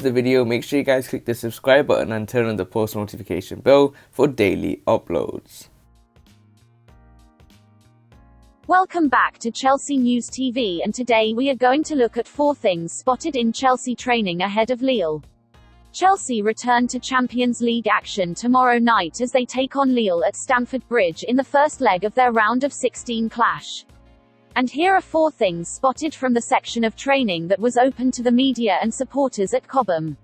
the video, make sure you guys click the subscribe button and turn on the post notification bell for daily uploads. Welcome back to Chelsea News TV, and today we are going to look at 4 things spotted in Chelsea training ahead of Lille. Chelsea return to Champions League action tomorrow night as they take on Lille at Stamford Bridge in the first leg of their round of 16 clash. And here are 4 things spotted from the section of training that was open to the media and supporters at Cobham.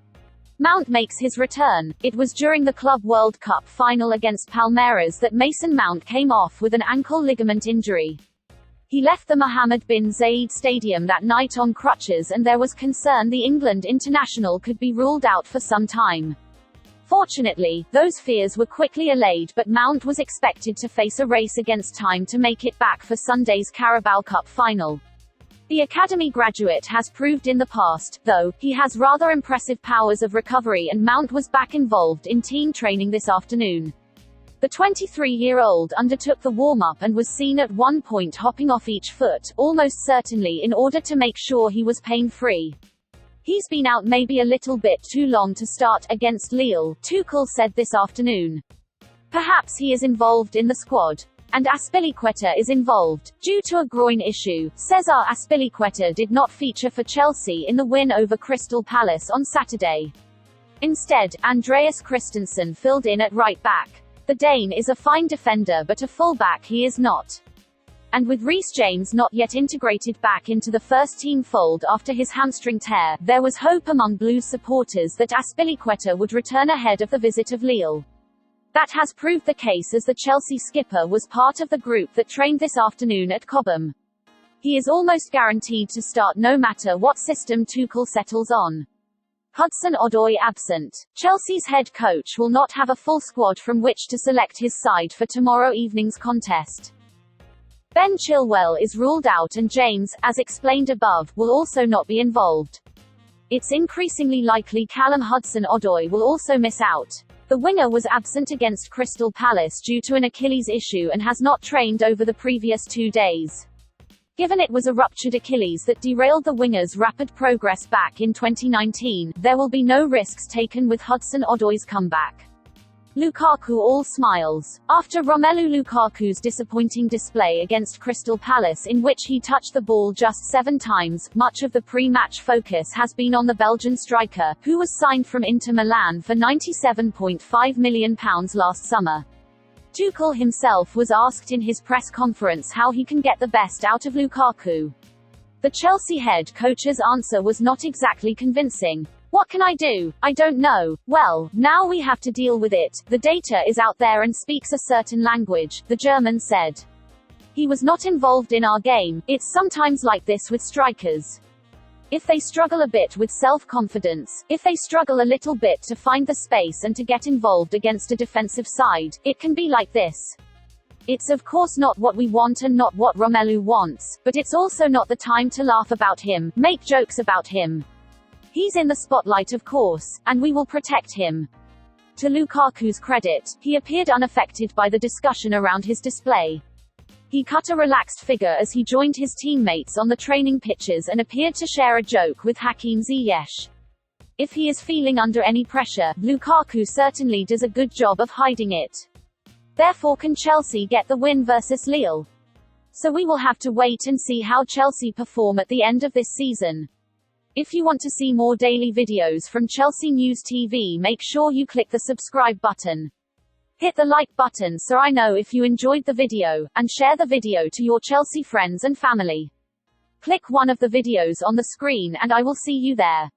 Mount makes his return. It was during the Club World Cup final against Palmeiras that Mason Mount came off with an ankle ligament injury. He left the Mohammed bin Zayed Stadium that night on crutches, and there was concern the England international could be ruled out for some time. Fortunately, those fears were quickly allayed, but Mount was expected to face a race against time to make it back for Sunday's Carabao Cup final. The academy graduate has proved in the past, though, he has rather impressive powers of recovery, and Mount was back involved in team training this afternoon. The 23-year-old undertook the warm-up and was seen at one point hopping off each foot, almost certainly in order to make sure he was pain-free. He's been out maybe a little bit too long to start against Lille, Tuchel said this afternoon. Perhaps he is involved in the squad. And Azpilicueta is involved. Due to a groin issue, Cesar Azpilicueta did not feature for Chelsea in the win over Crystal Palace on Saturday. Instead, Andreas Christensen filled in at right-back. The Dane is a fine defender, but a fullback he is not. And with Reece James not yet integrated back into the first-team fold after his hamstring tear, there was hope among Blues supporters that Azpilicueta would return ahead of the visit of Lille. That has proved the case, as the Chelsea skipper was part of the group that trained this afternoon at Cobham. He is almost guaranteed to start no matter what system Tuchel settles on. Hudson-Odoi absent. Chelsea's head coach will not have a full squad from which to select his side for tomorrow evening's contest. Ben Chilwell is ruled out, and James, as explained above, will also not be involved. It's increasingly likely Callum Hudson-Odoi will also miss out. The winger was absent against Crystal Palace due to an Achilles issue and has not trained over the previous 2 days. Given it was a ruptured Achilles that derailed the winger's rapid progress back in 2019, there will be no risks taken with Hudson-Odoi's comeback. Lukaku all smiles. After Romelu Lukaku's disappointing display against Crystal Palace, in which he touched the ball just 7 times, much of the pre-match focus has been on the Belgian striker, who was signed from Inter Milan for £97.5 million last summer. Tuchel himself was asked in his press conference how he can get the best out of Lukaku. The Chelsea head coach's answer was not exactly convincing. "What can I do? I don't know. Well, now we have to deal with it. The data is out there and speaks a certain language," the German said. "He was not involved in our game. It's sometimes like this with strikers. If they struggle a bit with self-confidence, if they struggle a little bit to find the space and to get involved against a defensive side, it can be like this. It's of course not what we want and not what Romelu wants, but it's also not the time to laugh about him, make jokes about him. He's in the spotlight of course, and we will protect him." To Lukaku's credit, he appeared unaffected by the discussion around his display. He cut a relaxed figure as he joined his teammates on the training pitches and appeared to share a joke with Hakim Ziyech. If he is feeling under any pressure, Lukaku certainly does a good job of hiding it. Therefore, can Chelsea get the win versus Lille? So we will have to wait and see how Chelsea perform at the end of this season. If you want to see more daily videos from Chelsea News TV, make sure you click the subscribe button. Hit the like button so I know if you enjoyed the video, and share the video to your Chelsea friends and family. Click one of the videos on the screen and I will see you there.